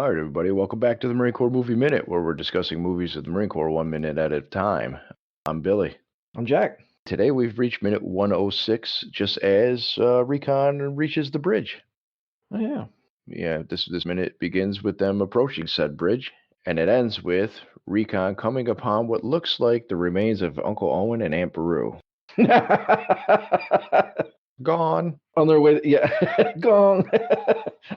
All right, everybody, welcome back to the Marine Corps Movie Minute, where we're discussing movies of the Marine Corps 1 minute at a time. I'm Billy. I'm Jack. Today we've reached minute 106, just as Recon reaches the bridge. Oh, yeah. Yeah, this minute begins with them approaching said bridge, and it ends with Recon coming upon what looks like the remains of Uncle Owen and Aunt Beru. Gone. On their way, gone.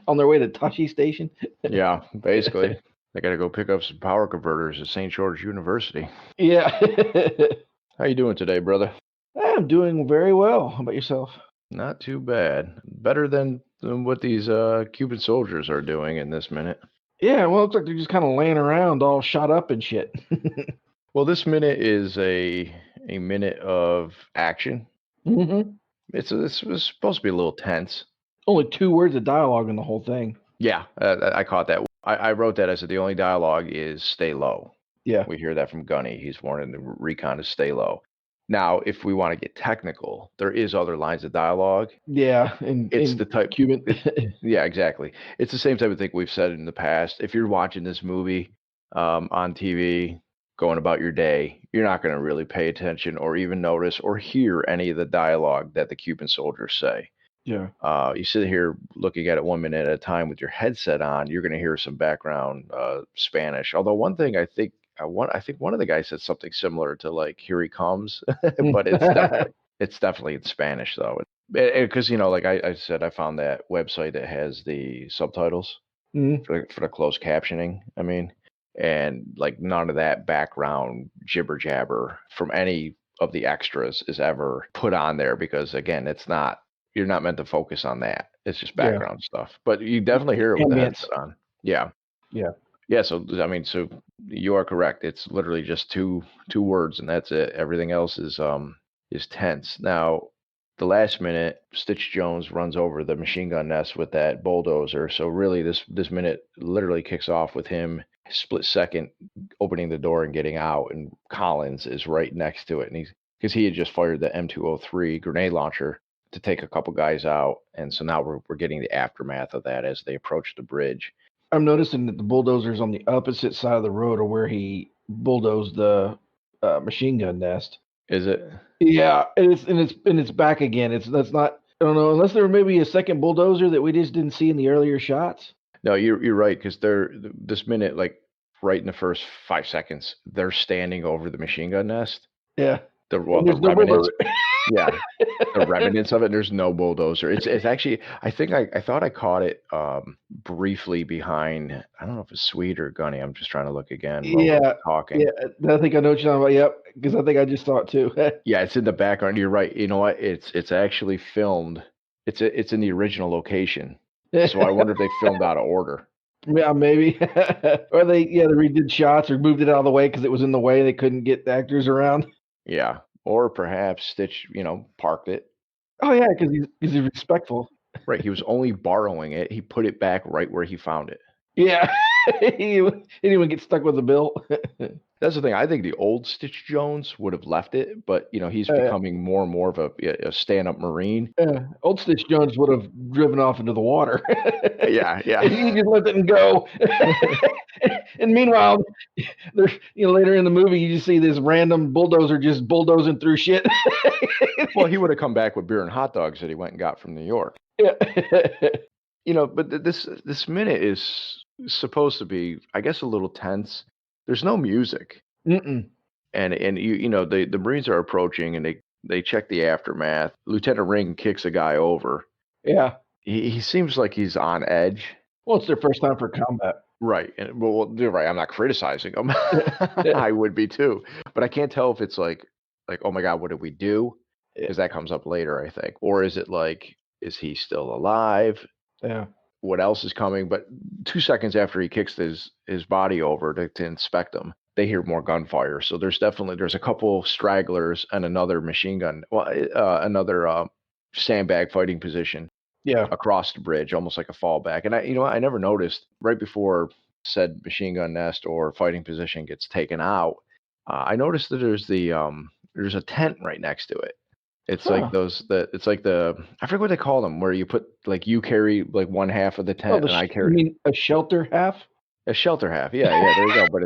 On their way to Tashi Station. Yeah, basically. They got to go pick up some power converters at St. George University. Yeah. How you doing today, brother? I'm doing very well. How about yourself? Not too bad. Better than what these Cuban soldiers are doing in this minute. Yeah, well, it looks like they're just kind of laying around all shot up and shit. Well, this minute is a minute of action. Mm-hmm. It's supposed to be a little tense. Only 2 words of dialogue in the whole thing. Yeah, I caught that. I wrote that. I said the only dialogue is stay low. Yeah. We hear that from Gunny. He's warning the Recon to stay low. Now, if we want to get technical, there is other lines of dialogue. Yeah, It's the type Cuban. Yeah, exactly. It's the same type of thing we've said in the past. If you're watching this movie on TV, going about your day, you're not going to really pay attention or even notice or hear any of the dialogue that the Cuban soldiers say. Yeah. You sit here looking at it 1 minute at a time with your headset on, you're going to hear some background Spanish. Although one thing I think one of the guys said something similar to like "Here he comes," but it's definitely in Spanish though. Because like I said, I found that website that has the subtitles for the closed captioning. I mean, and like none of that background jibber jabber from any of the extras is ever put on there because again, you're not meant to focus on that. It's just background stuff. But you definitely hear it with the headset on. Yeah. Yeah. Yeah. So I mean, so you are correct. It's literally just two words, and that's it. Everything else is tense. Now, the last minute, Stitch Jones runs over the machine gun nest with that bulldozer. So really, this minute literally kicks off with him split second opening the door and getting out, and Collins is right next to it, and because he had just fired the M203 grenade launcher to take a couple guys out, and so now we're getting the aftermath of that as they approach the bridge. I'm noticing that the bulldozer's on the opposite side of the road of where he bulldozed the machine gun nest. Is it? Yeah, it's back again. That's not. I don't know, unless there may be a second bulldozer that we just didn't see in the earlier shots. No, you're right, because this minute, like right in the first 5 seconds, they're standing over the machine gun nest. Yeah. The remnants. Yeah, the remnants of it. There's no bulldozer. It's actually. I think I thought I caught it briefly behind. I don't know if it's Swede or Gunny. I'm just trying to look again. Yeah, talking. Yeah, I think I know what you're talking about. Yep, because I think I just saw it too. Yeah, it's in the background. You're right. You know what? It's actually filmed. It's in the original location. So I wonder if they filmed out of order. Yeah, maybe. Or they redid shots or moved it out of the way because it was in the way. They couldn't get the actors around. Yeah. Or perhaps Stitch, parked it. Oh, yeah, because he's respectful. Right. He was only borrowing it. He put it back right where he found it. Yeah. He didn't even get stuck with the bill. That's the thing. I think the old Stitch Jones would have left it, but, he's becoming more and more of a stand-up Marine. Old Stitch Jones would have driven off into the water. Yeah. He just let it go. And meanwhile, there's later in the movie, you just see this random bulldozer just bulldozing through shit. Well, he would have come back with beer and hot dogs that he went and got from New York. Yeah. But this minute is supposed to be, I guess, a little tense. There's no music. Mm-mm. And the Marines are approaching and they check the aftermath. Lieutenant Ring kicks a guy over. Yeah. He seems like he's on edge. Well, it's their first time for combat. Right. And well, you're right. I'm not criticizing them. I would be too. But I can't tell if it's like, oh my God, what did we do? Because that comes up later, I think. Or is it like, is he still alive? Yeah. What else is coming? But 2 seconds after he kicks his body over to inspect him, they hear more gunfire. So there's a couple stragglers and another machine gun, another sandbag fighting position. Yeah. Across the bridge, almost like a fallback. And I never noticed right before said machine gun nest or fighting position gets taken out. I noticed that there's a tent right next to it. It's like I forget what they call them, where you put like you carry like one half of the tent and I carry. You mean a shelter half? A shelter half. Yeah, there you go. But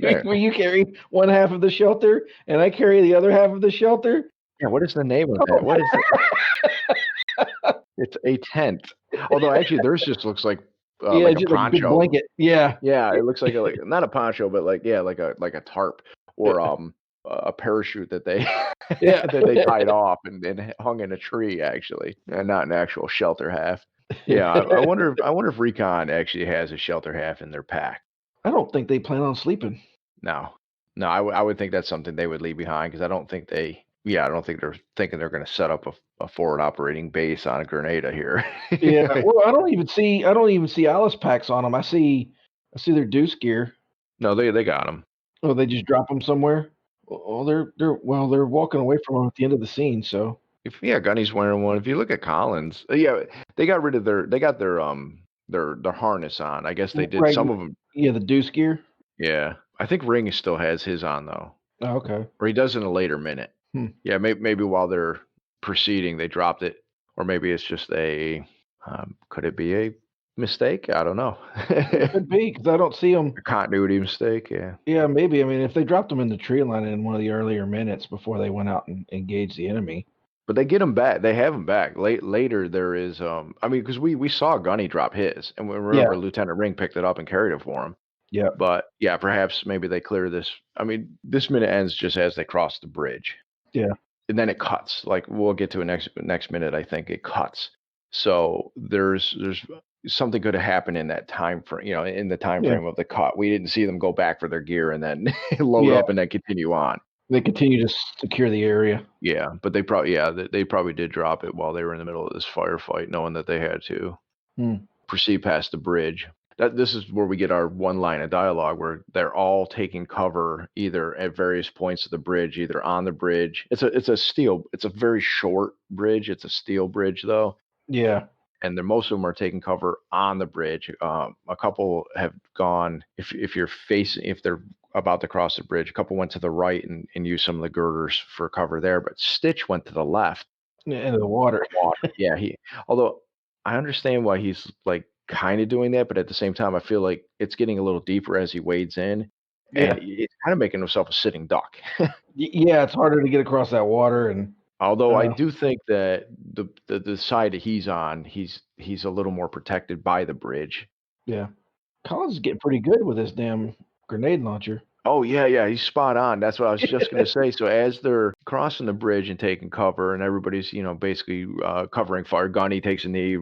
there. Where you carry one half of the shelter and I carry the other half of the shelter. Yeah, what is the name of that? Oh, What is it? It's a tent. Although actually theirs just looks yeah, like a just like a big poncho. blanket. Yeah, Yeah, it looks like not a poncho, but like yeah, like a tarp or a parachute that they yeah, that they tied off and hung in a tree actually, and not an actual shelter half. Yeah, I wonder if Recon actually has a shelter half in their pack. I don't think they plan on sleeping. No, no, I would think that's something they would leave behind because I don't think I don't think they're thinking they're going to set up a forward operating base on a Grenada here. Yeah, well, I don't even see Alice packs on them. I see their deuce gear. No, they got them. Oh, they just drop them somewhere. Well, they're walking away from them at the end of the scene. So If yeah, Gunny's wearing one. If you look at Collins, yeah, they got rid of they got their harness on. I guess they did right, some of them. yeah, the deuce gear. Yeah, I think Ring still has his on though, Oh, okay. or he does in a later minute. Hmm. Yeah, maybe while they're proceeding, they dropped it, or maybe it's just could it be a mistake? I don't know. It could be because I don't see them. A continuity mistake. Yeah. Yeah, maybe. I mean, if they dropped them in the tree line in one of the earlier minutes before they went out and engaged the enemy. But they get him back. They have him back. Later, there is. I mean, because we saw Gunny drop his, and we Yeah, remember Lieutenant Ring picked it up and carried it for him. yeah, But yeah, perhaps maybe they clear this. I mean, this minute ends just as they cross the bridge, yeah, and then it cuts. Like we'll get to a next minute. I think it cuts. So there's something could have happened in that time frame. You know, in the time yeah, frame of the cut, we didn't see them go back for their gear and then load yeah. up and then continue on. They continue to secure the area. Yeah, but they probably did drop it while they were in the middle of this firefight, knowing that they had to Hmm. proceed past the bridge. This is where we get our one line of dialogue where they're all taking cover either at various points of the bridge, either on the bridge. It's a very short bridge. It's a steel bridge though, Yeah, and most of them are taking cover on the bridge. A couple have gone if they're about to cross the bridge. A couple went to the right and used some of the girders for cover there, but Stitch went to the left. into the water. Water. Yeah, although I understand why he's like kind of doing that, but at the same time, I feel like it's getting a little deeper as he wades in, and Yeah, it's kind of making himself a sitting duck. yeah. It's harder to get across that water, and Although I uh, do think that the side that he's on, he's a little more protected by the bridge. yeah. Collins is getting pretty good with this damn grenade launcher. Oh yeah, he's spot on. That's what I was just gonna say. So as they're crossing the bridge and taking cover, and everybody's basically covering fire. Gunny takes a knee,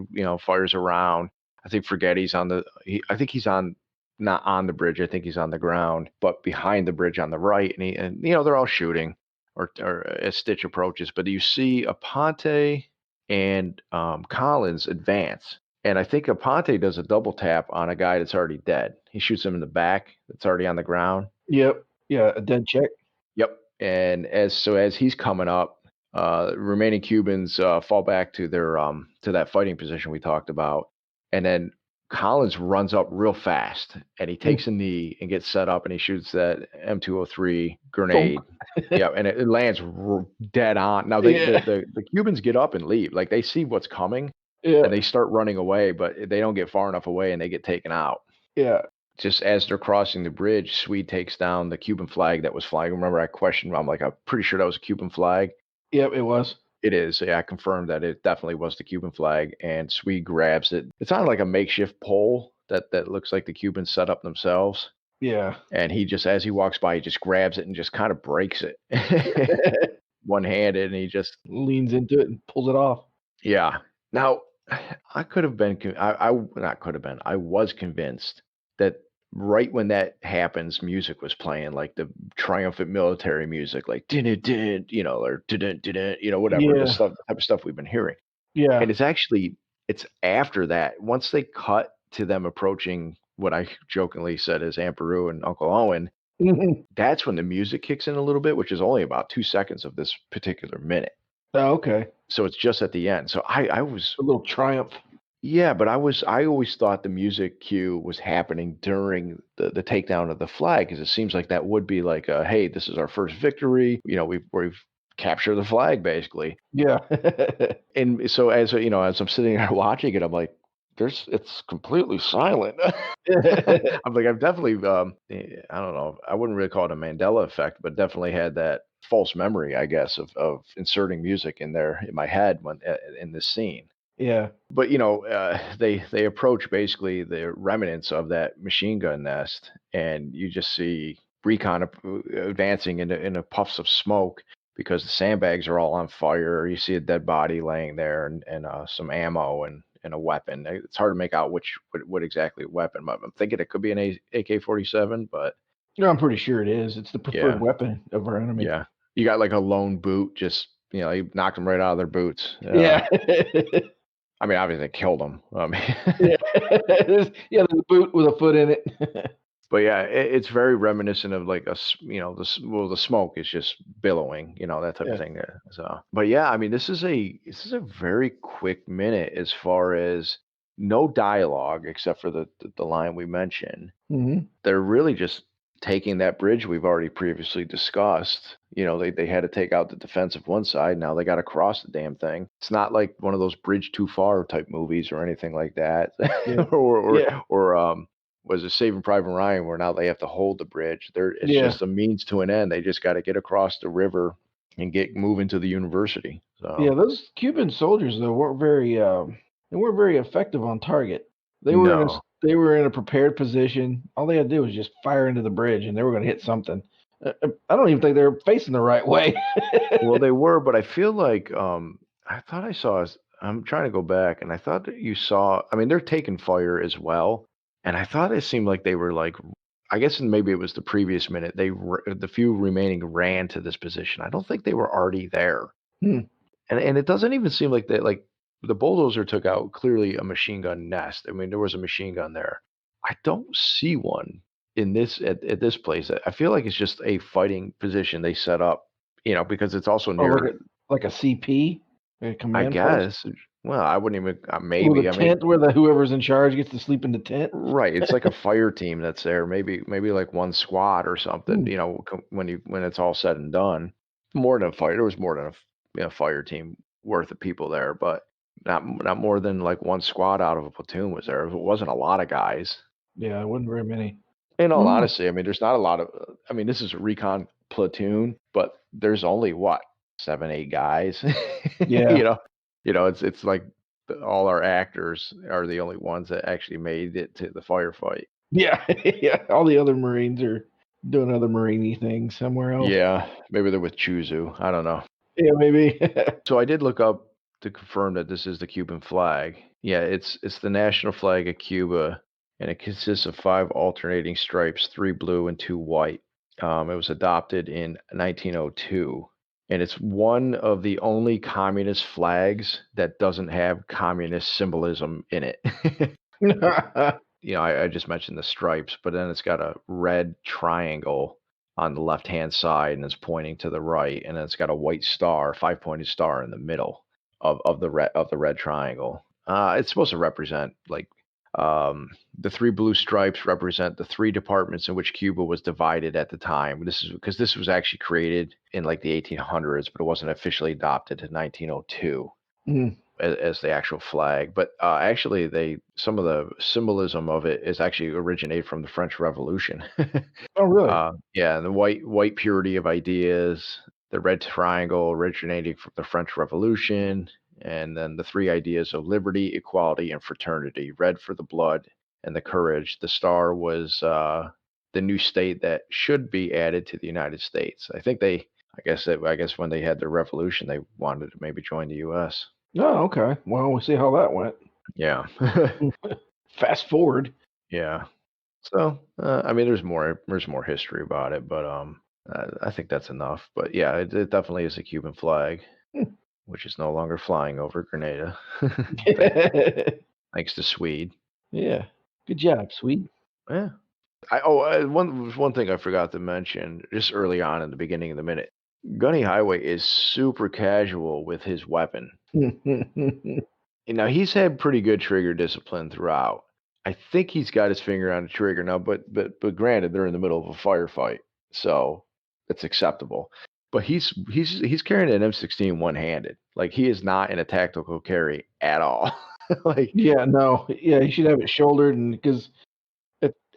fires around. I think Forgetty's on I think he's on not on the bridge. I think he's on the ground, but behind the bridge on the right, and they're all shooting, or as Stitch approaches. But you see Aponte and Collins advance. And I think Aponte does a double tap on a guy that's already dead. He shoots him in the back that's already on the ground. Yep. Yeah, a dead check. Yep. And as he's coming up, remaining Cubans fall back to their to that fighting position we talked about, and then Collins runs up real fast and he Mm. takes a knee and gets set up and he shoots that M203 Thump. grenade. Yeah, and it lands dead on. Now Yeah, the Cubans get up and leave, like they see what's coming yeah, and they start running away, but they don't get far enough away and they get taken out. yeah. Just as they're crossing the bridge, Swede takes down the Cuban flag that was flying. Remember, I questioned. I'm like, I'm pretty sure that was a Cuban flag. Yep, it was. It is. Yeah, I confirmed that it definitely was the Cuban flag. And Swede grabs it. It's on like a makeshift pole that looks like the Cubans set up themselves. Yeah. And he just, as he walks by, he just grabs it and just kind of breaks it, one handed, and he just Leans into it and pulls it off. yeah. Now, I could have been, I not could have been, I was convinced that right when that happens, music was playing, like the triumphant military music, like din din, or din din, whatever Yeah, the type of stuff we've been hearing. yeah. And it's after that, once they cut to them approaching what I jokingly said is Aunt Beru and Uncle Owen, Mhm. that's when the music kicks in a little bit, which is only about 2 seconds of this particular minute. Oh, okay. So it's just at the end. So I was A little triumph. Yeah, but I always thought the music cue was happening during the takedown of the flag because it seems like that would be like, hey, this is our first victory. We've captured the flag basically. Yeah. And so as I'm sitting there watching it, I'm like, it's completely silent. I'm like, I've definitely, I don't know, I wouldn't really call it a Mandela effect, but definitely had that false memory, I guess, of inserting music in there in my head when in this scene. Yeah. But they approach basically the remnants of that machine gun nest, and you just see Recon advancing into puffs of smoke because the sandbags are all on fire. You see a dead body laying there, and some ammo and a weapon. It's hard to make out what exactly weapon. I'm thinking it could be an AK-47, but No, I'm pretty sure it is. It's the preferred yeah, weapon of our enemy. yeah. You got like a lone boot, just you knocked them right out of their boots. Yeah. I mean, obviously, they killed them. I mean, Yeah. There's a boot with a foot in it. but yeah, it's very reminiscent of like the smoke is just billowing, that type of Yeah. thing there. So, but yeah, I mean, this is a very quick minute as far as no dialogue except for the line we mentioned. Mhm. They're really just taking that bridge we've already previously discussed. They had to take out the defense of one side. Now they got to cross the damn thing. It's not like one of those bridge too far type movies or anything like that, Yeah. or Yeah. was it Saving Private Ryan where now they have to hold the bridge? It's Yeah. just a means to an end. They just got to get across the river and get moving to the university. Yeah, So those Cuban soldiers though they weren't very effective on target. no. They were in a prepared position. All they had to do was just fire into the bridge, and they were going to hit something. I don't even think they were facing the right way. Well, they were, but I feel like I thought I saw. I'm trying to go back, and I thought that you saw. I mean, they're taking fire as well, and I thought it seemed like they were like. I guess maybe it was the previous minute. The few remaining ran to this position. I don't think they were already there, Hmm. and it doesn't even seem like that. Like the bulldozer took out clearly a machine gun nest. I mean, there was a machine gun there. I don't see one in this at this place. I feel like it's just a fighting position they set up, because it's also Oh, near. like a CP, a I command post guess. Well, I wouldn't even with a maybe. I mean, tent where the whoever's in charge gets to sleep in the tent. right, it's like a fire team that's there, maybe like one squad or something, Hmm. when it's all said and done. More than a fire, there was more than a fire team worth of people there, but not more than like one squad out of a platoon was there. It wasn't a lot of guys. Yeah, it wasn't very many. In all Mm. honesty, I mean, there's not a lot of. I mean, this is a recon platoon, but there's only what 7, 8 guys. Yeah. you know, it's like all our actors are the only ones that actually made it to the firefight. Yeah. Yeah. All the other Marines are doing other mariney things somewhere else. Yeah, maybe they're with Chuzu. I don't know. Yeah, maybe. So I did look up to confirm that this is the Cuban flag. Yeah, it's the national flag of Cuba, and it consists of 5 alternating stripes, 3 blue and 2 white. It was adopted in 1902, and it's one of the only communist flags that doesn't have communist symbolism in it. I just mentioned the stripes, but then it's got a red triangle on the left-hand side, and it's pointing to the right, and then it's got a white star, 5-pointed star in the middle of the red triangle. It's supposed to represent like the 3 blue stripes represent the 3 departments in which Cuba was divided at the time. This is because this was actually created in like the 1800s, but it wasn't officially adopted in 1902 Mm. as the actual flag. But actually, some of the symbolism of it is actually originated from the French Revolution. Oh, really? Yeah, the white purity of ideas, the red triangle originating from the French Revolution, and then the 3 ideas of liberty, equality, and fraternity. Red for the blood and the courage. The star was the new state that should be added to the United States. I guess when they had their revolution, they wanted to maybe join the U.S. Oh, okay. Well, we'll see how that went. Yeah. Fast forward. Yeah. So, I mean, there's more history about it, but I think that's enough. But yeah, it definitely is a Cuban flag, Hmm. which is no longer flying over Grenada, thanks to Swede. Yeah. Good job, Swede. Yeah. One thing I forgot to mention just early on in the beginning of the minute. Gunny Highway is super casual with his weapon. Now he's had pretty good trigger discipline throughout. I think he's got his finger on the trigger now, but granted, they're in the middle of a firefight, so it's acceptable. But he's carrying an M16 one handed. Like he is not in a tactical carry at all. Like Yeah, no, yeah, he should have it shouldered, and because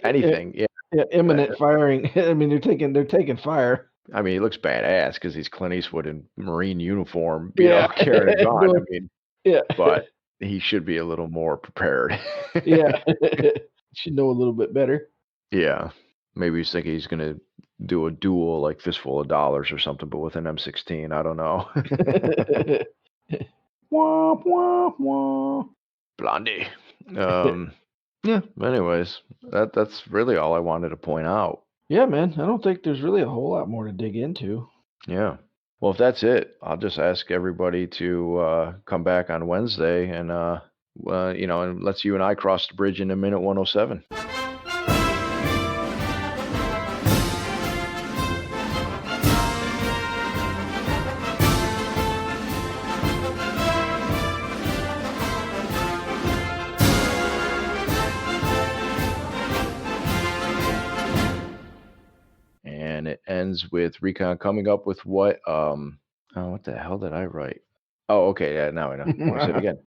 anything. Yeah. imminent firing. I mean, they're taking fire. I mean, he looks badass because he's Clint Eastwood in Marine uniform, Yeah, carrying a gun. I doing mean, yeah, but he should be a little more prepared. yeah. Should know a little bit better. Yeah. Maybe he's thinking he's gonna do a duel like Fistful of Dollars or something, but with an M16. I don't know. Wah, wah, wah. Blondie. Yeah. Anyways, that's really all I wanted to point out. Yeah, man. I don't think there's really a whole lot more to dig into. Yeah. Well, if that's it, I'll just ask everybody to come back on Wednesday and and let's you and I cross the bridge in a minute 107. And it ends with Recon coming up with what? Oh, what the hell did I write? Oh, okay. Yeah, now I know. Want to say it again?